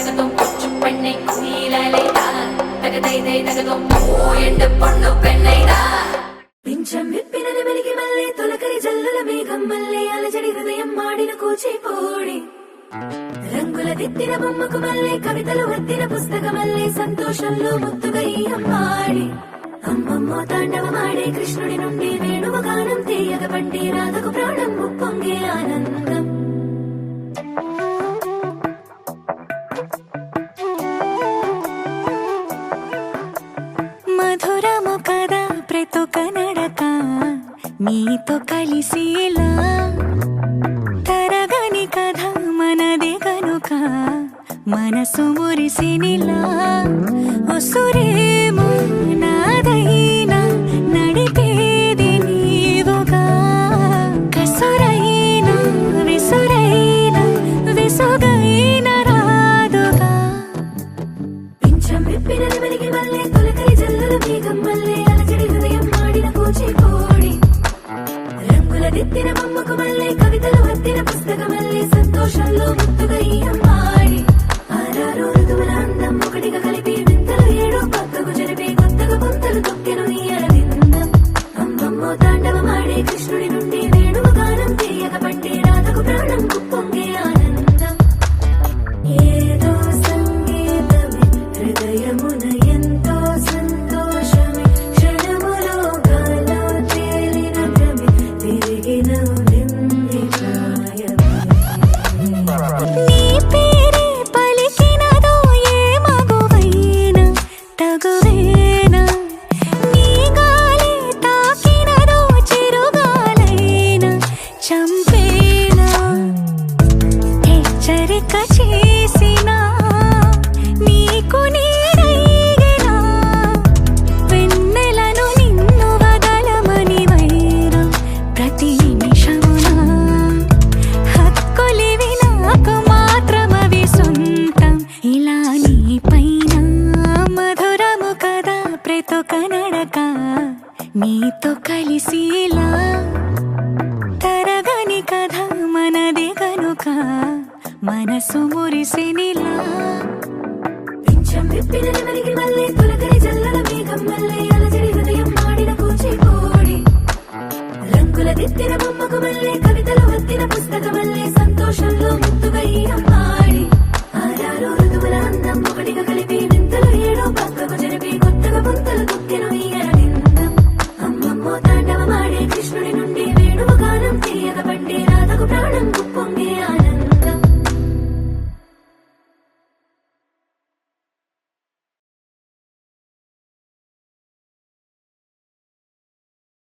తగతో కొచ్చు పెన్నై కుమీలైదా తగదైదై తగతో ఎండ పొన్ను పెన్నైదా పించం విప్పిన నెమలికి మల్లె తొలకరి జల్లుల మేఘం మల్లె అలజడి హృదయం మాడిన కూచిపూడి రంగుల దిద్దిన బొమ్మకు మల్లె కవితలు వద్దిన పుస్తకమల్లె సంతోషంలో ముద్దుగా ఈ అమ్మాడి అమ్మమ్మో తాండవమాడే కృష్ణుడి నుండి వేణువ గానం తీయగ పండి రాధకు ప్రాణం ఉప్పొంగే ఆనందం మధురము కదా ప్రతొక నడక నీతో కలిసేలా తరగని కథ మనదే కనుక మనసు మురిసినిలా ఉసురేమో నాదైనా నడిపేది నీవుగా కసురైనా విసురైనా విసుగైన రాదుగా పించం విప్పిన నెమలికి మల్లె తొలకరి జల్లుల మేఘం మల్లె అలజడి హృదయం మాడిన కూచిపూడి రంగుల దిద్దిన బొమ్మకు మల్లె కవితలు వద్దిన పుస్తకమల్లె సంతోషంలో ముద్దుగా ఈ అమ్మాడి ఆరారు ఋతువుల అందం ఒకటిగా కలిపి వింతలు ఏడు పక్కకు జరిపి కొత్తగా పుంతలు తొక్కెను ఈ అరవిందం అమ్మమ్మో తాండవమాడే కృష్ణుడి నుండి వేణువ గానం తీయగ పండి రాధకు ప్రాణం ఉప్పొంగే ఆనందం ఏదో సంగీతమే హృదయమున ఎంతో సంతోషమే క్షణములో గాలో తేలిన భ్రమే తిరిగిన నింది ప్రాయమే నీ పేరే పలికినదో ఏ మగువైనా తగువేనా నీ గాలి తాకినదో చిరుగాలైనా చంపేనా హెచ్చరిక చేసినా నీకు నీడైనా వెన్నెలను నిన్ను వదలమని వైరం ప్రతి నిమిషమున హక్కులివి నాకు మాత్రమవి సొంతం ఇలా నీ పైన మధురము కదా ప్రతొక నడక నీతో కలిసిలా తరగని కథ మనదే కనుక మనసు మురిసినిలా పించం విప్పిన నెమలికి మల్లె తొలకరి జల్లుల మేఘం మల్లె అలజడి హృదయం మాడిన కూచిపూడి రంగుల దిద్దిన బొమ్మకు మల్లె కవితలు వద్దిన పుస్తకమల్లె సంతోషంలో ముద్దుగా ఈ అమ్మాడి ఆరారు ఋతువుల అందం ఒకటిగా కలిపి వింతలు ఏడు పక్కకు జరిపి